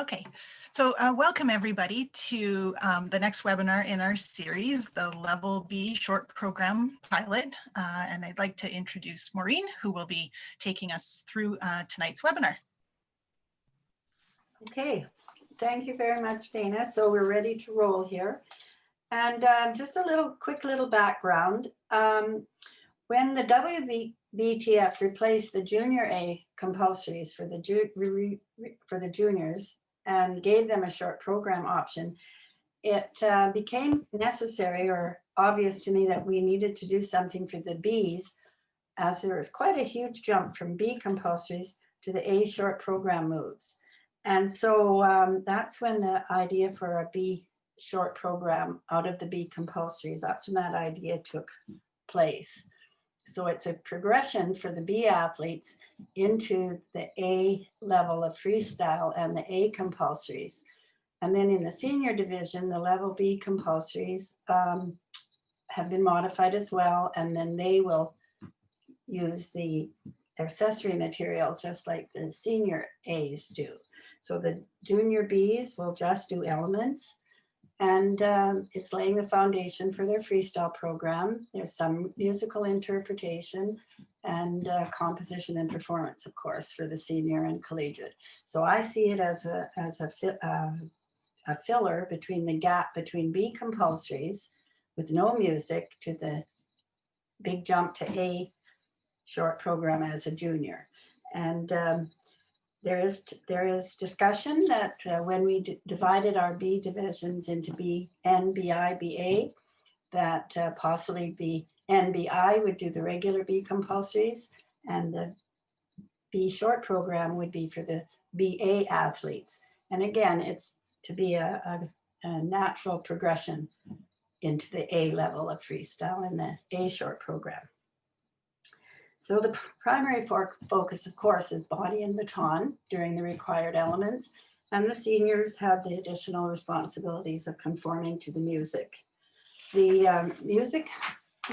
Okay, so welcome everybody to the next webinar in our series, the Level B Short Program Pilot. And I'd like to introduce Maureen, who will be taking us through tonight's webinar. Okay, thank you very much, Dana. So we're ready to roll here. And just a quick little background. When the WBTF replaced the Junior A compulsories for the juniors and gave them a short program option, it became necessary or obvious to me that we needed to do something for the Bs, as there was quite a huge jump from B compulsories to the A short program moves. And so that's when the idea for a B short program out of the B compulsories, that's when that idea took place. So it's a progression for the B athletes into the A level of freestyle and the A compulsories. And then in the senior division, the level B compulsories have been modified as well. And then they will use the accessory material just like the senior A's do. So the junior B's will just do elements. And it's laying the foundation for their freestyle program. There's some musical interpretation and composition and performance, of course, for the senior and collegiate. So I see it as a filler between the gap between B compulsories with no music to the big jump to A short program as a junior. And there is discussion that when we divided our B divisions into B, N, BI, BA, that possibly the NBI would do the regular B compulsories and the B short program would be for the BA athletes. And again, it's to be a natural progression into the A level of freestyle in the A short program. So the primary focus, of course, is body and baton during the required elements, and the seniors have the additional responsibilities of conforming to the music. The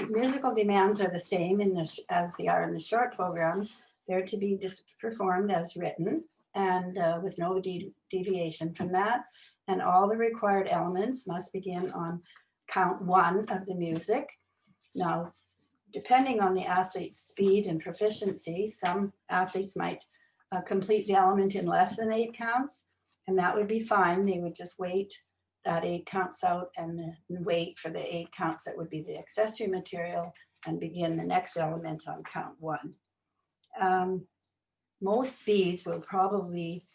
musical demands are the same as they are in the short program. They're to be performed as written and with no deviation from that. And all the required elements must begin on count 1 of the music. Now, depending on the athlete's speed and proficiency, some athletes might complete the element in less than 8 counts, and that would be fine. They would just wait that 8 counts out and wait for the 8 counts that would be the accessory material and begin the next element on count 1. Most Bs will probably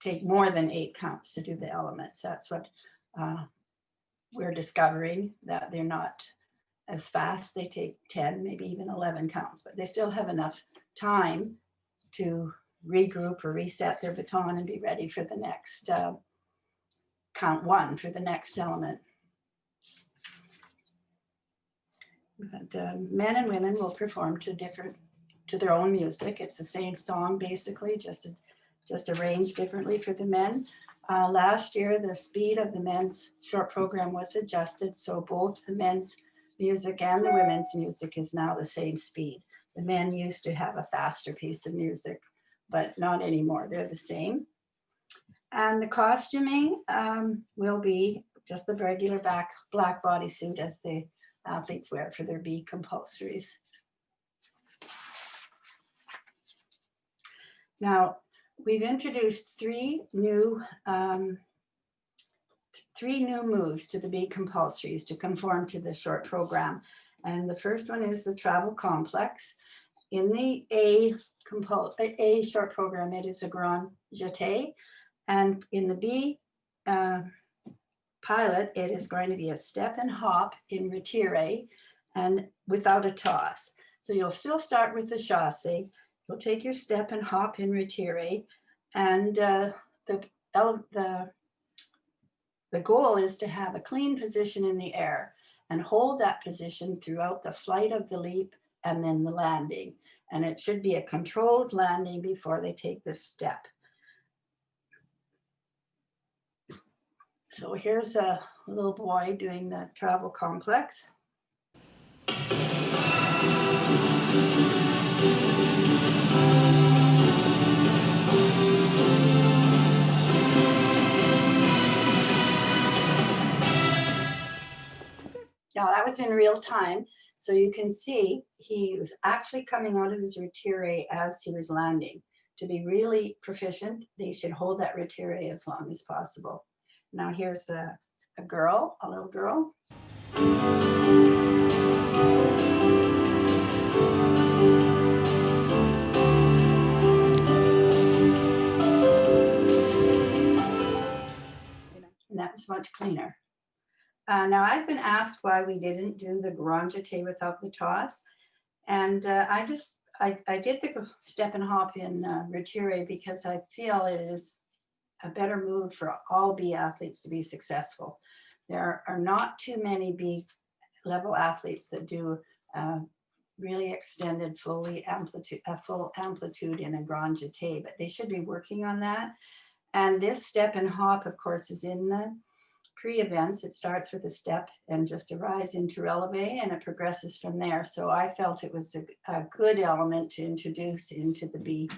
take more than 8 counts to do the elements. That's what we're discovering, that they're not as fast. They take 10, maybe even 11 counts, but they still have enough time to regroup or reset their baton and be ready for the next count 1 for the next element. But men and women will perform to their own music. It's the same song basically, just arranged differently for the men. Last year, the speed of the men's short program was adjusted, so both the men's music and the women's music is now the same speed. The men used to have a faster piece of music, but not anymore. They're the same. And the costuming will be just the regular black bodysuit as the athletes wear for their B compulsories. Now, we've introduced three new moves to the B compulsories to conform to the short program. And the first one is the travel complex. In the A short program, it is a grand jeté. And in the B pilot, it is going to be a step and hop in retiré and without a toss. So you'll still start with the chassé. You'll take your step and hop in retiré. And the goal is to have a clean position in the air and hold that position throughout the flight of the leap and then the landing. And it should be a controlled landing before they take this step. So here's a little boy doing the travel complex. real time. So you can see he was actually coming out of his retire as he was landing. To be really proficient, they should hold that retire as long as possible. Now here's a girl, a little girl. And that was much cleaner. Now I've been asked why we didn't do the grand jeté without the toss. And I did the step and hop in retire because I feel it is a better move for all B athletes to be successful. There are not too many B level athletes that do really extended full amplitude in a grand jeté, but they should be working on that. And this step and hop, of course, is in the pre-event. It starts with a step and just a rise into releve, and it progresses from there. So I felt it was a good element to introduce into the B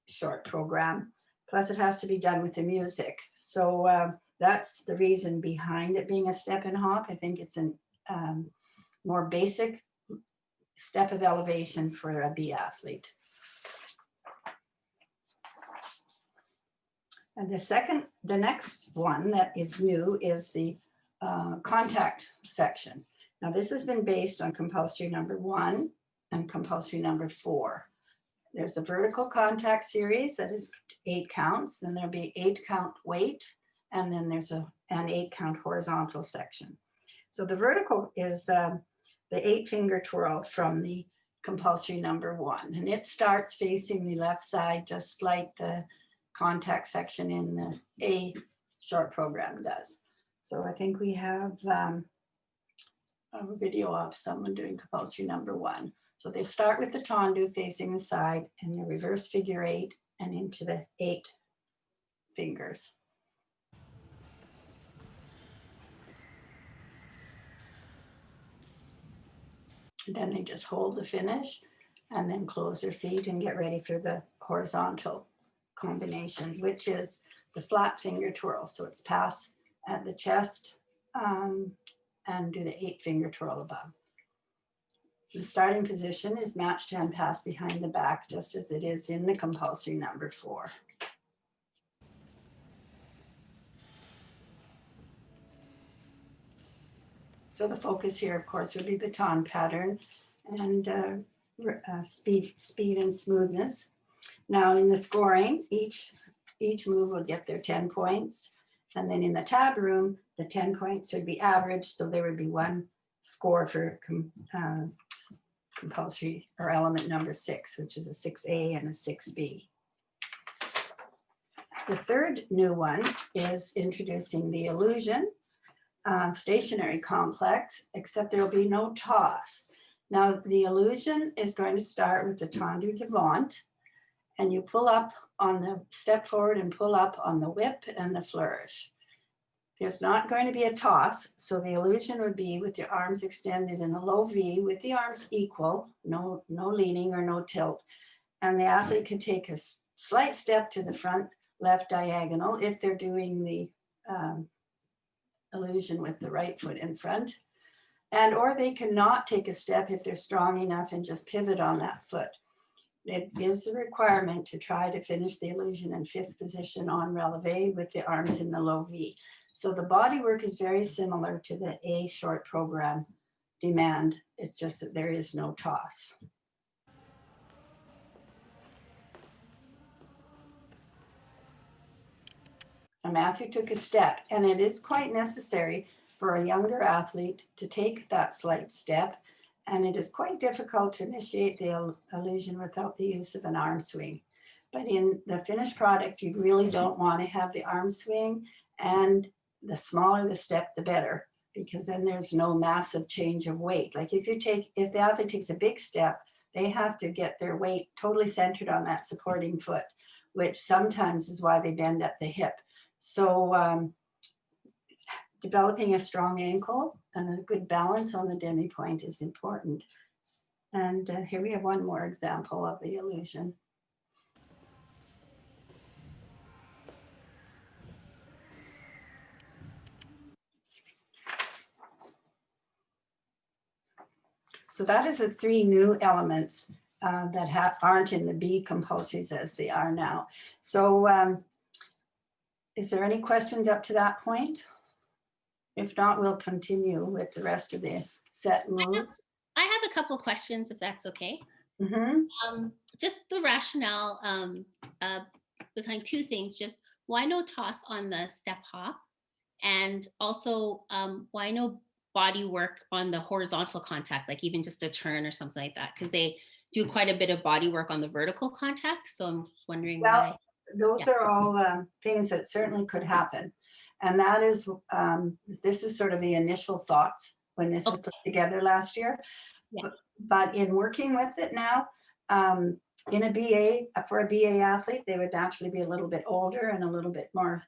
short program. Plus it has to be done with the music. So that's the reason behind it being a step and hop. I think it's a more basic step of elevation for a B athlete. And the next one that is new is the contact section. Now this has been based on compulsory number 1 and compulsory number 4. There's a vertical contact series that is 8 counts, then there'll be 8 count weight, and then there's an 8 count horizontal section. So the vertical is the 8 finger twirl from the compulsory number 1, and it starts facing the left side just like the contact section in the A short program does. So I think we have a video of someone doing compulsory number 1. So they start with the tendu facing the side and the reverse figure 8 and into the 8 fingers. And then they just hold the finish and then close their feet and get ready for the horizontal combination, which is the flat finger twirl. So it's pass at the chest and do the 8 finger twirl above. The starting position is matched hand pass behind the back, just as it is in the compulsory number 4. So the focus here, of course, would be baton pattern and speed and smoothness. Now in the scoring, each move will get their 10 points. And then in the tab room, the 10 points would be average. So there would be 1 score for compulsory or element number 6, which is a 6A and a 6B. The third new one is introducing the illusion stationary complex, except there will be no toss. Now the illusion is going to start with the tendu devant, and you pull up on the step forward and pull up on the whip and the flourish. There's not going to be a toss, so the illusion would be with your arms extended in a low V with the arms equal, no leaning or no tilt. And the athlete can take a slight step to the front left diagonal if they're doing the illusion with the right foot in front. And or they cannot take a step if they're strong enough and just pivot on that foot. It is a requirement to try to finish the illusion in 5th position on releve with the arms in the low V. So the body work is very similar to the A short program demand. It's just that there is no toss. And Matthew took a step, and it is quite necessary for a younger athlete to take that slight step. And it is quite difficult to initiate the illusion without the use of an arm swing. But in the finished product, you really don't want to have the arm swing, and the smaller the step, the better, because then there's no massive change of weight. Like if the athlete takes a big step, they have to get their weight totally centered on that supporting foot, which sometimes is why they bend at the hip. So developing a strong ankle and a good balance on the demi point is important. And here we have one more example of the illusion. So that is the 3 new elements that aren't in the B compulsories as they are now. So is there any questions up to that point? If not, we'll continue with the rest of the set moves. I have a couple questions, if that's okay. Mm-hmm. Just the rationale behind 2 things. Just why no toss on the step hop? And also why no body work on the horizontal contact, like even just a turn or something like that? Because they do quite a bit of body work on the vertical contact. So I'm wondering why. Those are all things that certainly could happen. And that is, this is sort of the initial thoughts when this was put together last year. Yeah. But in working with it now, in a BA, for a BA athlete, they would naturally be a little bit older and a little bit more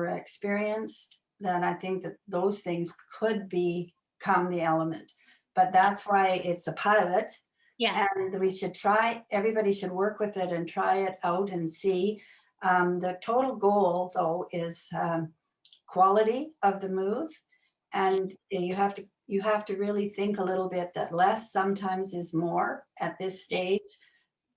experienced. Then I think that those things could become the element. But that's why it's a pilot. Yeah. And we should try, everybody should work with it and try it out and see. The total goal, though, is quality of the move. And you have to really think a little bit that less sometimes is more at this stage.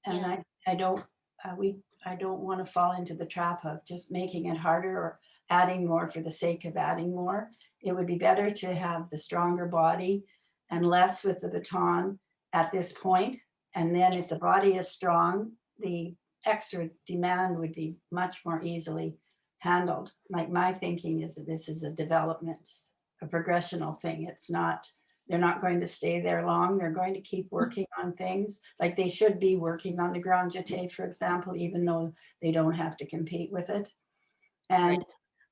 And Yeah. I don't want to fall into the trap of just making it harder or adding more for the sake of adding more. It would be better to have the stronger body and less with the baton at this point. And then if the body is strong, the extra demand would be much more easily handled. Like my thinking is that this is a development, a progressional thing. It's not, they're not going to stay there long. They're going to keep working on things like they should be working on the grand jeté, for example, even though they don't have to compete with it. And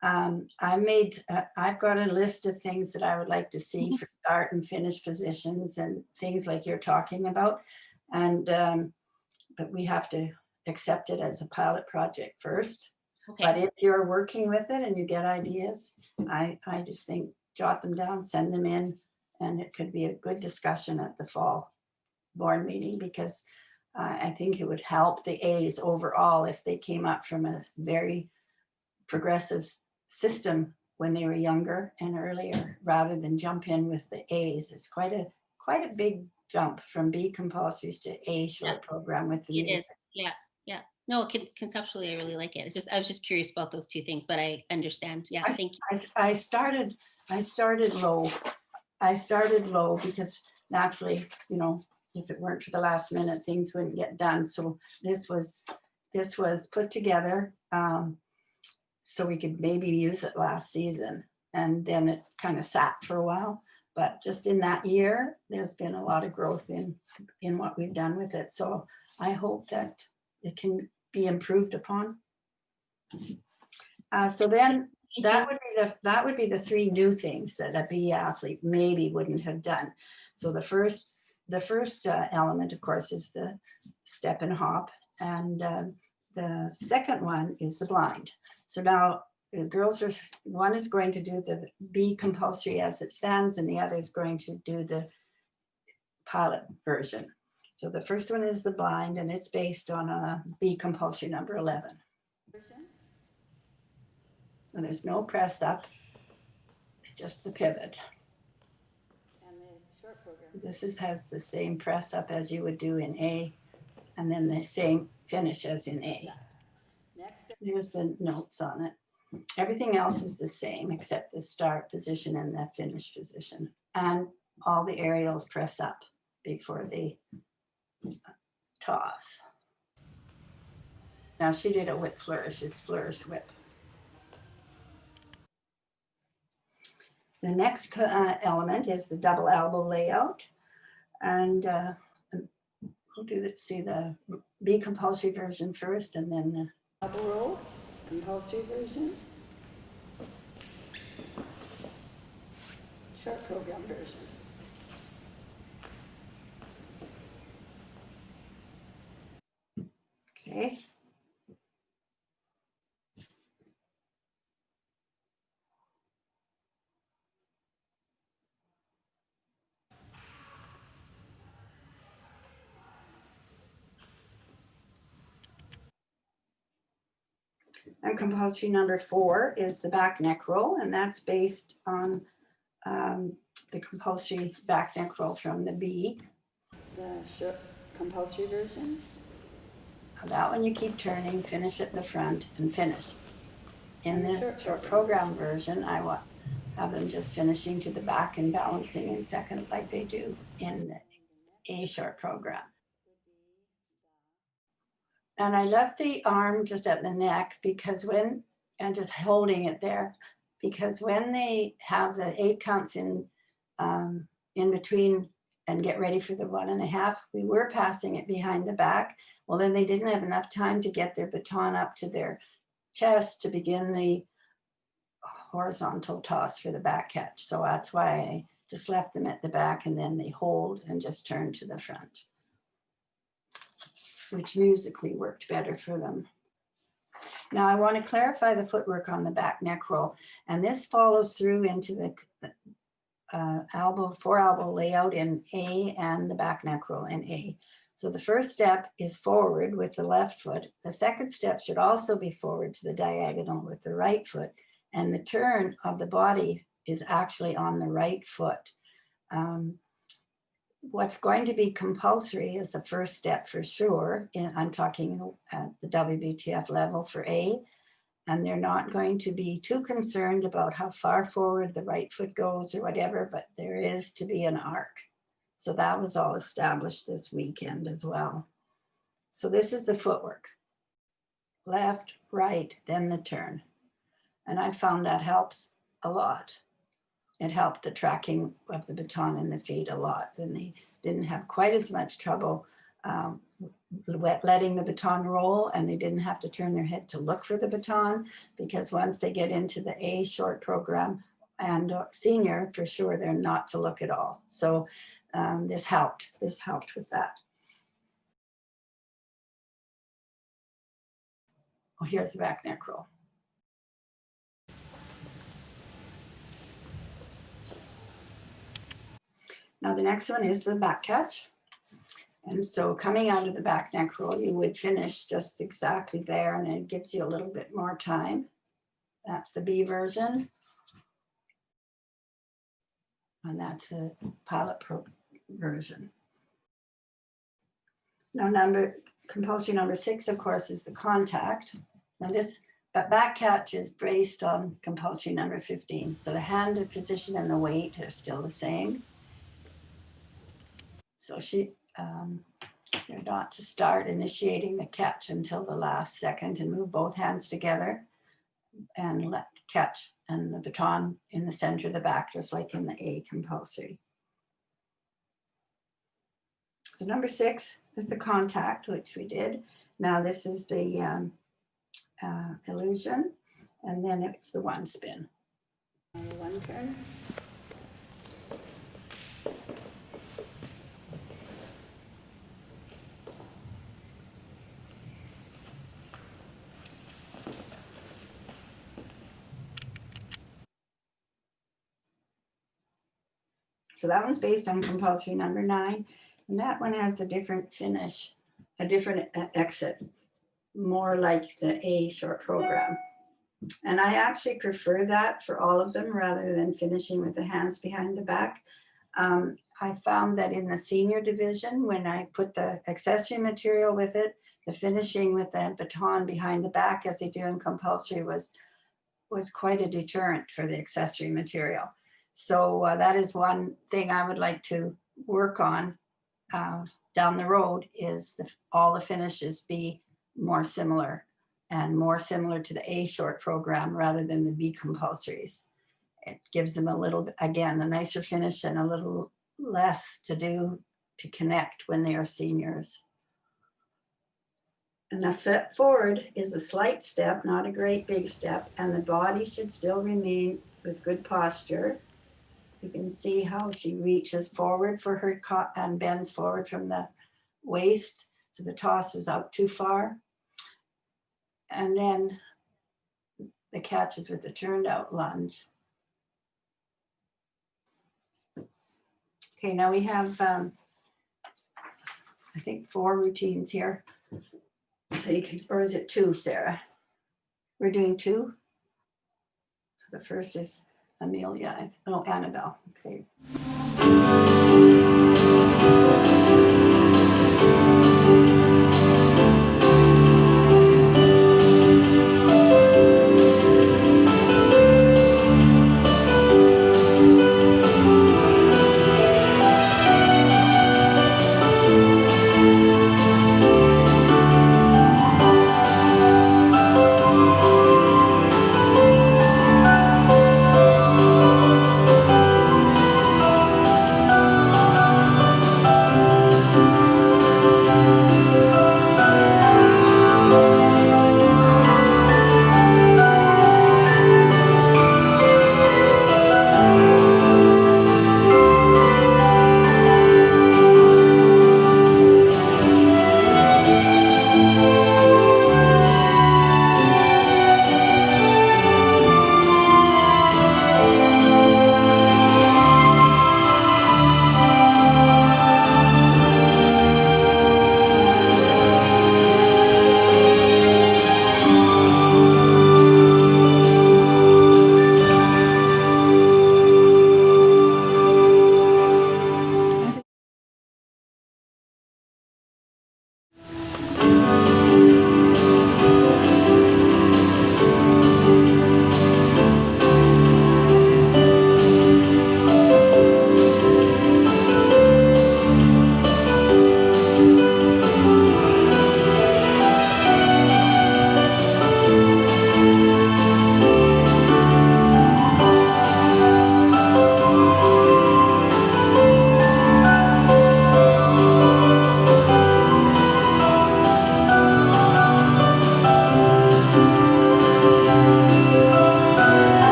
I've got a list of things that I would like to see for start and finish positions and things like you're talking about. And, but we have to accept it as a pilot project first. Okay. But if you're working with it and you get ideas, I just think jot them down, send them in, and it could be a good discussion at the fall board meeting, because I think it would help the A's overall if they came up from a very progressive system when they were younger and earlier, rather than jump in with the A's. It's quite a big jump from B compulsories to A short program with the music. Yeah. No, conceptually, I really like it. It's just, I was just curious about those 2 things, but I understand. Yeah, thank you. I started low. I started low because naturally, you know, if it weren't for the last minute, things wouldn't get done. So this was put together so we could maybe use it last season, and then it kind of sat for a while. But just in that year, there's been a lot of growth in what we've done with it. So I hope that it can be improved upon. So then that would be the 3 new things that a B athlete maybe wouldn't have done. So the first element, of course, is the step and hop, and the second one is the blind. So now the girls one is going to do the B compulsory as it stands, and the other is going to do the pilot version. So the first one is the blind, and it's based on a B compulsory number 11. And there's no press up, just the pivot. And the short program, this has the same press up as you would do in A, and then the same finish as in A. Next, there's the notes on it. Everything else is the same except the start position and the finish position. And all the aerials press up before they toss. Now she did a whip flourish, it's flourish whip. The next element is the double elbow layout. And we'll see the B compulsory version first, and then the double roll compulsory version. Short program version. Okay. And compulsory number 4 is the back neck roll, and that's based on the compulsory back neck roll from the B, the short compulsory version. Now that one you keep turning, finish at the front, and finish. In the short program version, I have them just finishing to the back and balancing in second like they do in the A short program. And I left the arm just at the neck because and just holding it there, because when they have the 8 counts in between and get ready for the 1.5, we were passing it behind the back. Well, then they didn't have enough time to get their baton up to their chest to begin the horizontal toss for the back catch. So that's why I just left them at the back, and then they hold and just turn to the front, which musically worked better for them. Now I want to clarify the footwork on the back neck roll, and this follows through into the elbow, 4-elbow layout in A and the back neck roll in A. So the first step is forward with the left foot. The second step should also be forward to the diagonal with the right foot, and the turn of the body is actually on the right foot. What's going to be compulsory is the first step for sure. I'm talking at the WBTF level for A, and they're not going to be too concerned about how far forward the right foot goes or whatever, but there is to be an arc. So that was all established this weekend as well. So this is the footwork. Left, right, then the turn. And I found that helps a lot. It helped the tracking of the baton in the feet a lot. And they didn't have quite as much trouble letting the baton roll, and they didn't have to turn their head to look for the baton, because once they get into the A short program and senior, for sure, they're not to look at all. So this helped with that. Oh, here's the back neck roll. Now the next one is the back catch. And so coming out of the back neck roll, you would finish just exactly there, and it gives you a little bit more time. That's the B version. And that's the pilot pro version. Now compulsory number 6, of course, is the contact. Now but back catch is based on compulsory number 15. So the hand position and the weight are still the same. So they're not to start initiating the catch until the last second, and move both hands together and let catch, and the baton in the center of the back, just like in the A compulsory. So number 6 is the contact, which we did. Now this is the illusion, and then it's the 1 spin. One turn. So that one's based on compulsory number 9, and that one has a different finish, a different exit, more like the A short program. And I actually prefer that for all of them rather than finishing with the hands behind the back. I found that in the senior division, when I put the accessory material with it, the finishing with the baton behind the back, as they do in compulsory, was quite a deterrent for the accessory material. So that is one thing I would like to work on down the road, is all the finishes be more similar, and more similar to the A short program rather than the B compulsories. It gives them a little, again, a nicer finish and a little less to do to connect when they are seniors. And a step forward is a slight step, not a great big step, and the body should still remain with good posture. You can see how she reaches forward for her and bends forward from the waist, so the toss is out too far. And then the catch is with the turned out lunge. Okay, now we have, I think 4 routines here. So you can, or is it 2, Sarah? We're doing 2. So the first is Amelia. Oh, Annabelle. Okay.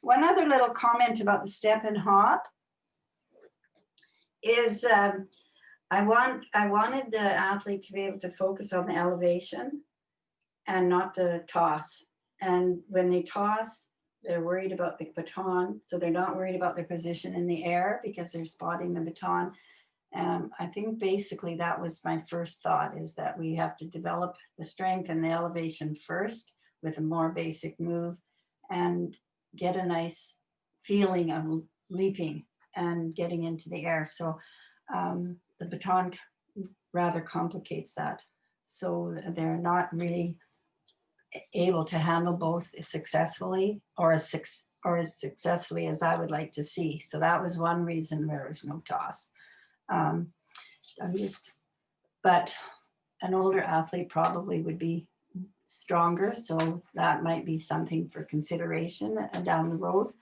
One other little comment about the step and hop is I wanted the athlete to be able to focus on the elevation and not the toss. And when they toss, they're worried about the baton, so they're not worried about their position in the air because they're spotting the baton. I think basically that was my first thought, is that we have to develop the strength and the elevation first with a more basic move and get a nice feeling of leaping and getting into the air. So the baton rather complicates that. So they're not really able to handle both successfully or as successfully as I would like to see. So that was one reason there was no toss. But an older athlete probably would be stronger, so that might be something for consideration down the road.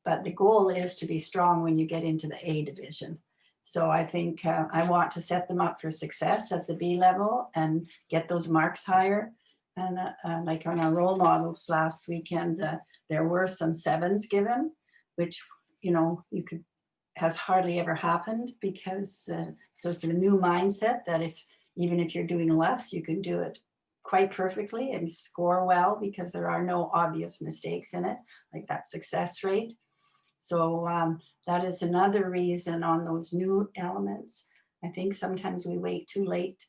But the goal is to be strong when you get into the A division. So I think I want to set them up for success at the B level and get those marks higher. And like on our role models last weekend, there were some 7s given, which, has hardly ever happened, because so it's a new mindset that even if you're doing less, you can do it quite perfectly and score well, because there are no obvious mistakes in it, like that success rate. So that is another reason on those new elements. I think sometimes we wait too late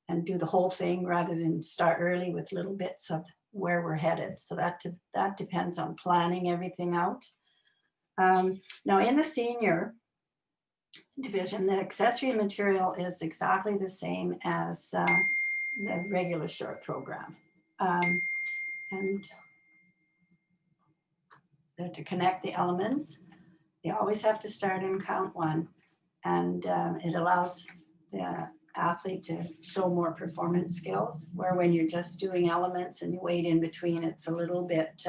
and do the whole thing rather than start early with little bits of where we're headed. So that depends on planning everything out. Now in the senior division, the accessory material is exactly the same as the regular short program. And to connect the elements, they always have to start in count 1, and it allows the athlete to show more performance skills, where when you're just doing elements and you wait in between, it's a little bit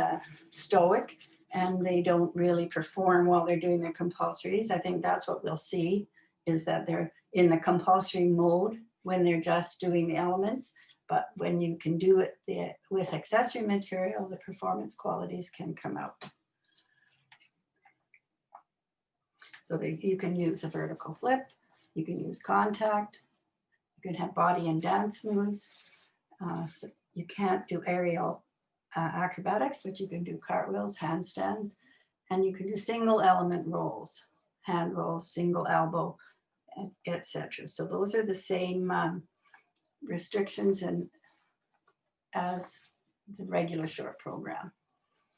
stoic and they don't really perform while they're doing their compulsories. I think that's what we'll see is that they're in the compulsory mode when they're just doing the elements, but when you can do it with accessory material, the performance qualities can come out. So that you can use a vertical flip, you can use contact, you can have body and dance moves. So you can't do aerial acrobatics, but you can do cartwheels, handstands, and you can do single element rolls, hand rolls, single elbow, etc. So those are the same restrictions as the regular short program.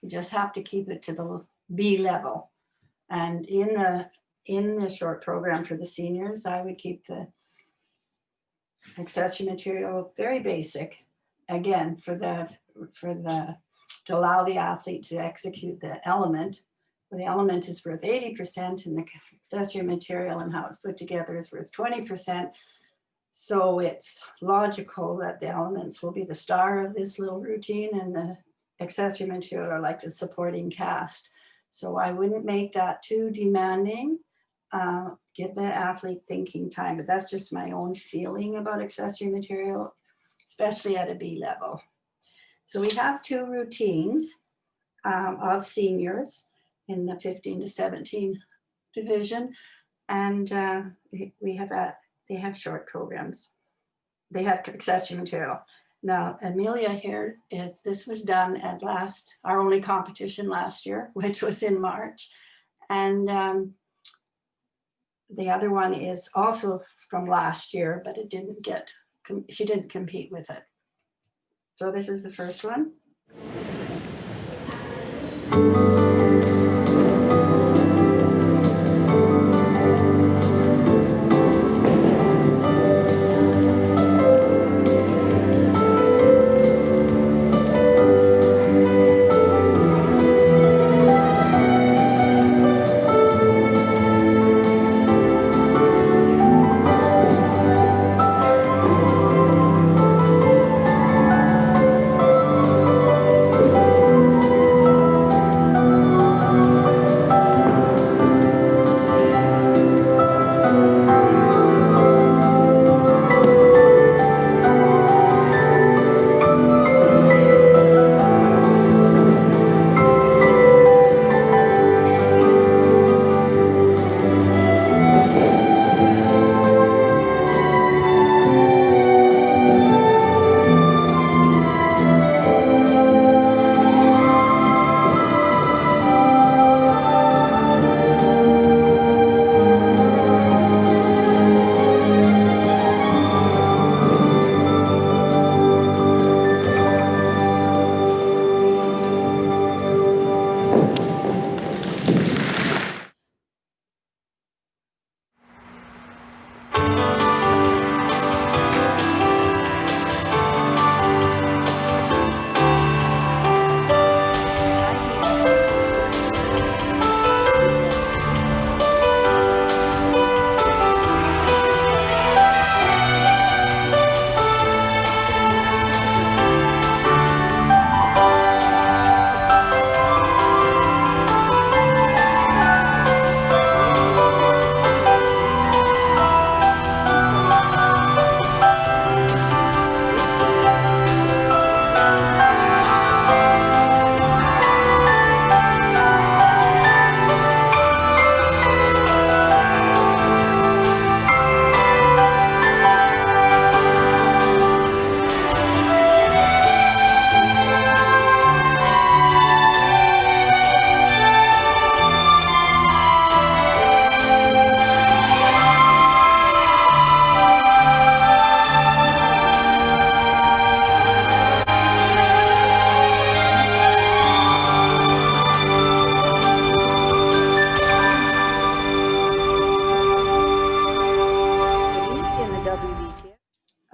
You just have to keep it to the B level. And in the short program for the seniors, I would keep the accessory material very basic, again, to allow the athlete to execute the element. Well, the element is worth 80% and the accessory material and how it's put together is worth 20%. So it's logical that the elements will be the star of this little routine and the accessory material are like the supporting cast. So I wouldn't make that too demanding. Give the athlete thinking time, but that's just my own feeling about accessory material, especially at a B level. So we have 2 routines of seniors in the 15 to 17 division, and they have short programs. They have accessory material. Now, Amelia here, this was done at our only competition last year, which was in March. And the other one is also from last year, but she didn't compete with it. So this is the first one.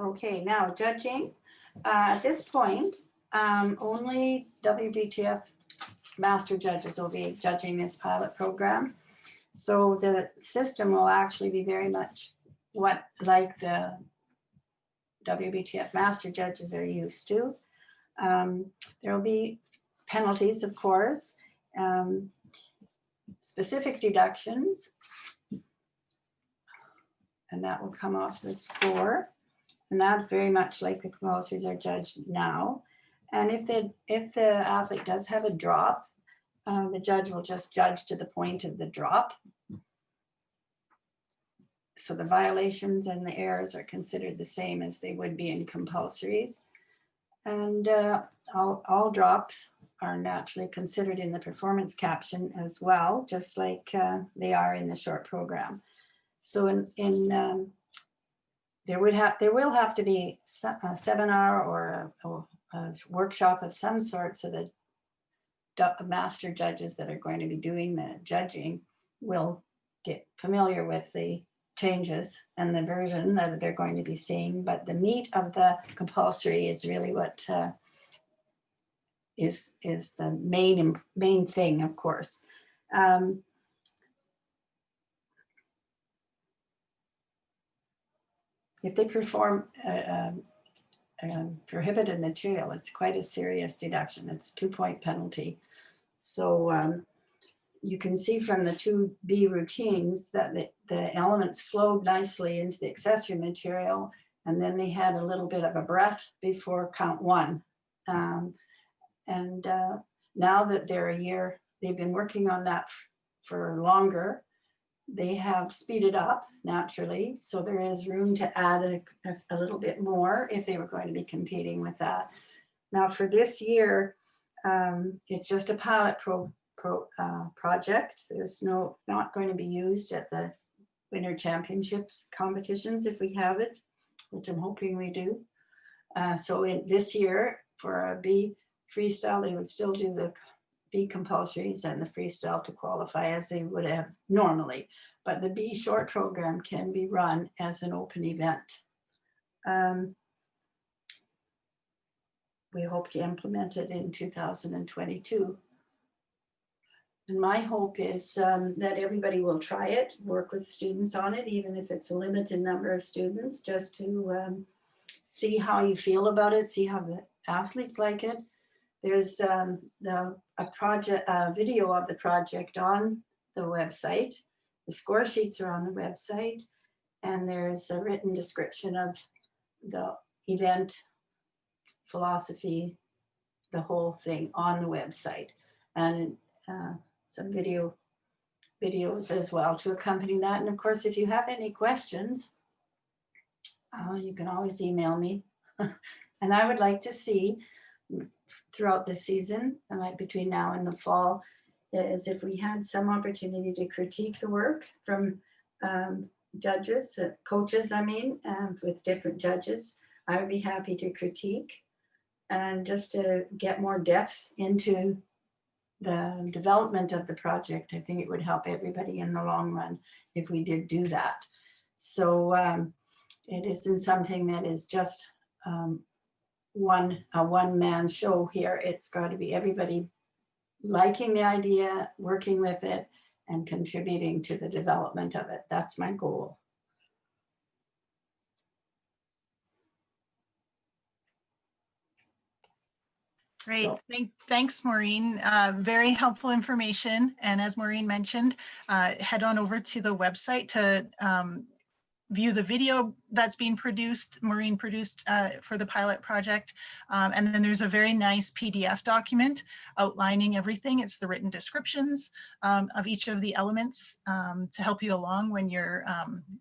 Okay, now judging. At this point, only WBTF master judges will be judging this pilot program. So the system will actually be very much like the WBTF master judges are used to. There will be penalties, of course, specific deductions. and that will come off the score. And that's very much like the compulsories are judged now. And if the athlete does have a drop, the judge will just judge to the point of the drop. So the violations and the errors are considered the same as they would be in compulsories. And all drops are naturally considered in the performance caption as well, just like they are in the short program. So there will have to be a seminar or a workshop of some sort, so that master judges that are going to be doing the judging will get familiar with the changes and the version that they're going to be seeing. But the meat of the compulsory is really what is the main thing, of course. If they perform prohibited material, it's quite a serious deduction. It's a 2-point penalty. So you can see from the 2B routines that the elements flowed nicely into the accessory material, and then they had a little bit of a breath before count 1. Now that they're a year, they've been working on that for longer. They have speeded up naturally, so there is room to add a little bit more if they were going to be competing with that. Now for this year, it's just a pilot project. There's not going to be used at the Winter Championships competitions if we have it, which I'm hoping we do. So in this year, for a B freestyle, they would still do the B compulsories and the freestyle to qualify as they would have normally. But the B short program can be run as an open event. We hope to implement it in 2022. And my hope is that everybody will try it, work with students on it, even if it's a limited number of students, just to see how you feel about it, see how the athletes like it. There's a video of the project on the website. The score sheets are on the website, and there's a written description of the event, philosophy, the whole thing on the website, and some videos as well to accompany that. And of course, if you have any questions, you can always email me. And I would like to see throughout the season, like between now and the fall, is if we had some opportunity to critique the work from judges, coaches, with different judges. I would be happy to critique, and just to get more depth into the development of the project. I think it would help everybody in the long run if we did do that. So it isn't something that is just a one-man show here. It's got to be everybody liking the idea, working with it, and contributing to the development of it. That's my goal. Great. So, Thanks, Maureen. Very helpful information. And as Maureen mentioned, head on over to the website to view the video that's being produced, Maureen produced for the pilot project. And then there's a very nice PDF document outlining everything. It's the written descriptions of each of the elements to help you along when you're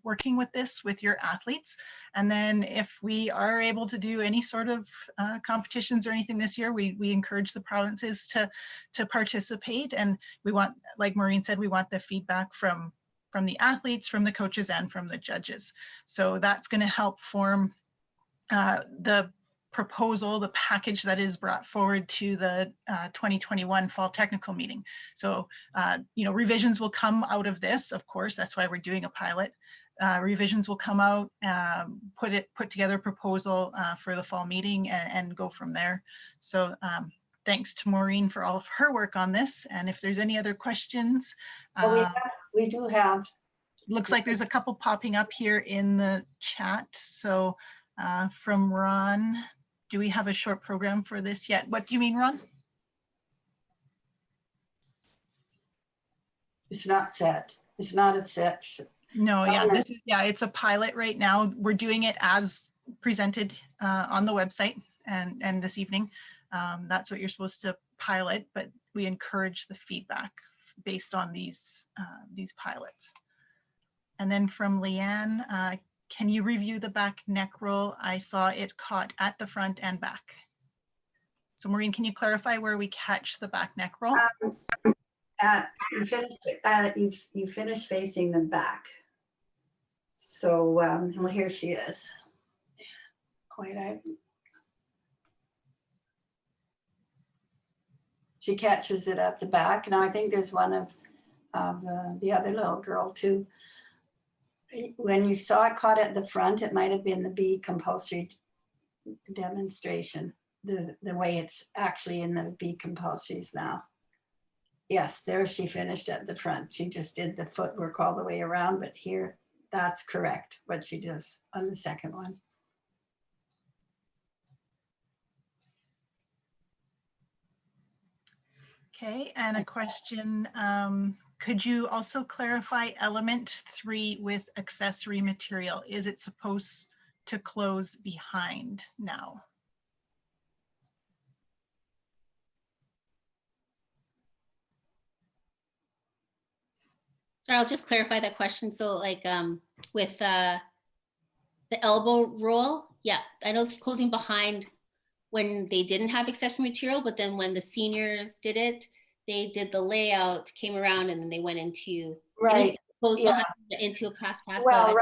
working with this with your athletes. And then if we are able to do any sort of competitions or anything this year, we encourage the provinces to participate. And we want, like Maureen said, we want the feedback from the athletes, from the coaches, and from the judges. So that's going to help form the proposal, the package that is brought forward to the 2021 fall technical meeting. So, revisions will come out of this, of course. That's why we're doing a pilot. Revisions will come out, put together a proposal for the fall meeting and go from there. So thanks to Maureen for all of her work on this. And if there's any other questions, we do have. Looks like there's a couple popping up here in the chat. So from Ron, do we have a short program for this yet? What do you mean, Ron? It's not set. It's not a set No, yeah, this is, yeah, it's a pilot right now. We're doing it as presented on the website and this evening. That's what you're supposed to pilot, but we encourage the feedback based on these pilots. And then from Leanne, can you review the back neck roll? I saw it caught at the front and back. So Maureen, can you clarify where we catch the back neck roll? You finished facing them back. So, well, here she is. Quite out. She catches it at the back. Now I think there's one of the other little girl too. When you saw it caught at the front, it might have been the B compulsory demonstration, the way it's actually in the B compulsories now. Yes, there she finished at the front. She just did the footwork all the way around, but here, that's correct, what she does on the second one. Okay, and a question, could you also clarify element 3 with accessory material? Is it supposed to close behind now? I'll just clarify that question. So like with the elbow roll, yeah, I know it's closing behind when they didn't have accessory material, but then when the seniors did it, they did the layout, came around, and then they went into closed behind into a pass. Well,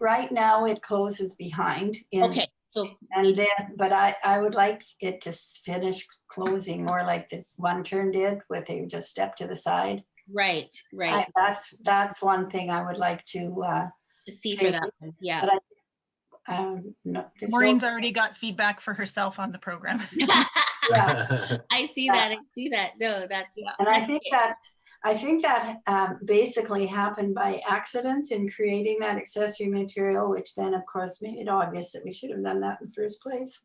right now it closes behind. Okay, so and then, but I would like it to finish closing more like the one turn did, with you just step to the side. Right. That's one thing I would like to see for that one. Yeah. But no, Maureen's already got feedback for herself on the program. Yeah. I see that. I see that. No, that's. Yeah. And I think that basically happened by accident in creating that accessory material, which then of course made it obvious that we should have done that in the first place.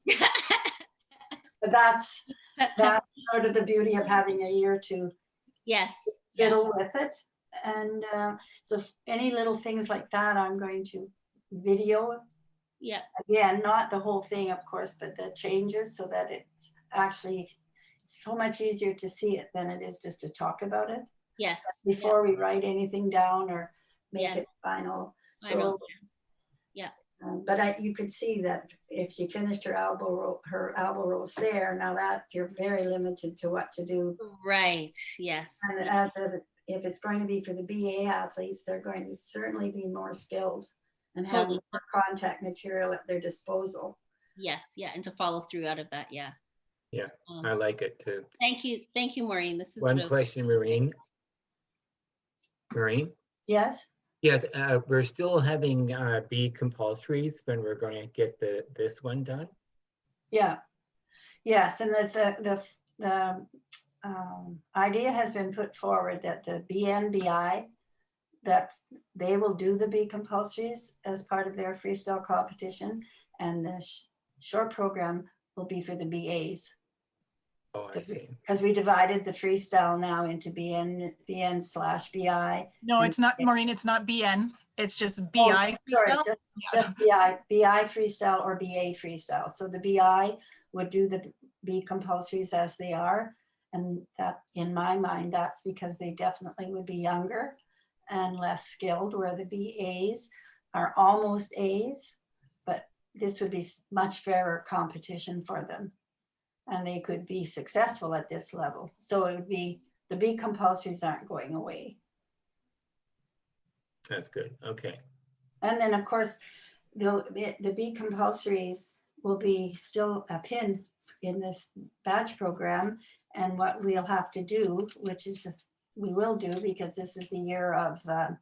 But that's sort of the beauty of having a year to fiddle with it. And so any little things like that, I'm going to video. Yeah. Again, not the whole thing, of course, but the changes, so that it's actually so much easier to see it than it is just to talk about it. Yes. Before we write anything down or make it final. So, yeah. But you could see that if she finished her elbow rolls there, now that you're very limited to what to do. Right. Yes. And if it's going to be for the BA athletes, they're going to certainly be more skilled and have more contact material at their disposal. Yes. Yeah. And to follow through out of that. Yeah. Yeah. I like it too. Thank you. Thank you, Maureen. This is one question, Maureen. Maureen? Yes. Yes, we're still having B compulsories when we're going to get this one done. Yeah. Yes, and the idea has been put forward that the BNBI, that they will do the B compulsories as part of their freestyle competition, and the short program will be for the BAs. Oh, I see. Because we divided the freestyle now into BN/BI. No, it's not, Maureen, it's not BN. It's just BI freestyle. Sorry, just BI freestyle or BA freestyle. So the BI would do the B compulsories as they are. And that, in my mind, that's because they definitely would be younger and less skilled, where the BAs are almost A's, but this would be much fairer competition for them. And they could be successful at this level. So it would be, the B compulsories aren't going away. That's good. Okay. And then of course, the B compulsories will be still a pin in this badge program. And what we'll have to do, which is we will do, because this is the year of the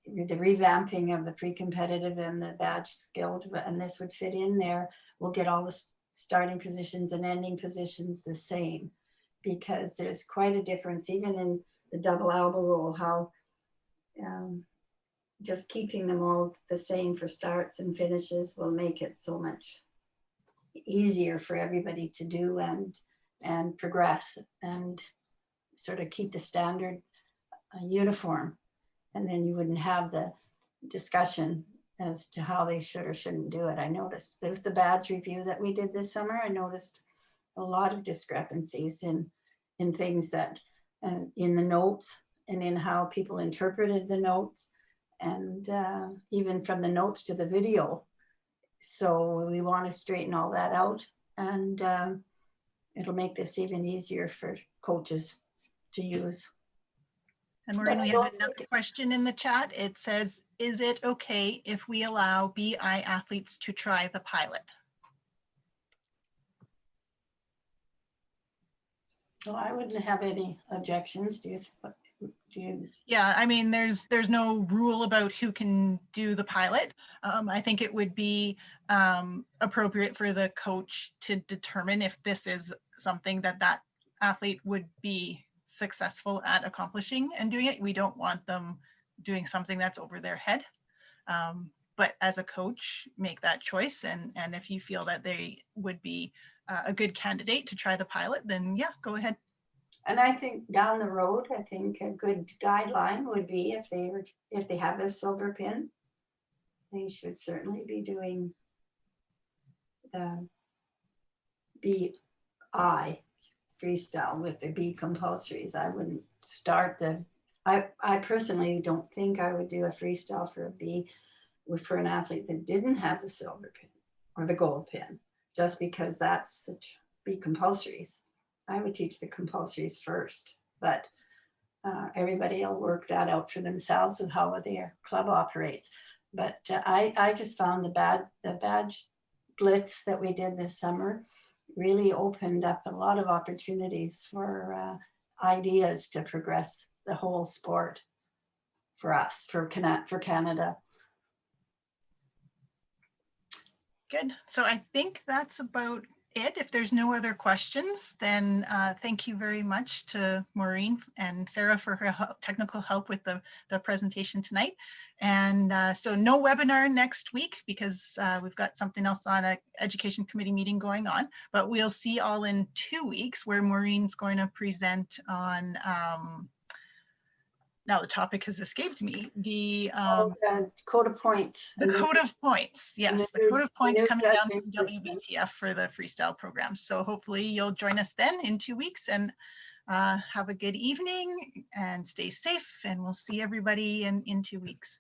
revamping of the pre-competitive and the badge skilled, and this would fit in there. We'll get all the starting positions and ending positions the same, because there's quite a difference even in the double elbow roll, how just keeping them all the same for starts and finishes will make it so much easier for everybody to do and progress and sort of keep the standard uniform. And then you wouldn't have the discussion as to how they should or shouldn't do it. I noticed there was the badge review that we did this summer. I noticed a lot of discrepancies in things that in the notes and in how people interpreted the notes, and even from the notes to the video. So we want to straighten all that out, and it'll make this even easier for coaches to use. And Maureen, we have another question in the chat. It says, is it okay if we allow BI athletes to try the pilot? Well, I wouldn't have any objections. Do you? Yeah, I mean, there's no rule about who can do the pilot. I think it would be appropriate for the coach to determine if this is something that athlete would be successful at accomplishing and doing it. We don't want them doing something that's over their head. But as a coach, make that choice. And if you feel that they would be a good candidate to try the pilot, then yeah, go ahead. And I think down the road, I think a good guideline would be if they have their silver pin, they should certainly be doing BI freestyle with their B compulsories. I wouldn't start I personally don't think I would do a freestyle for a B for an athlete that didn't have the silver pin or the gold pin, just because that's the B compulsories. I would teach the compulsories first, but everybody will work that out for themselves with how their club operates. But I just found the badge blitz that we did this summer really opened up a lot of opportunities for ideas to progress the whole sport for us, for Canada. Good. So I think that's about it. If there's no other questions, then thank you very much to Maureen and Sarah for her technical help with the presentation tonight. And so no webinar next week because we've got something else on an education committee meeting going on, but we'll see all in 2 weeks where Maureen's going to present on now the topic has escaped me. The code of points. The code of points, yes, the code of points coming down from WBTF for the freestyle program. So hopefully you'll join us then in 2 weeks, and have a good evening and stay safe, and we'll see everybody in 2 weeks.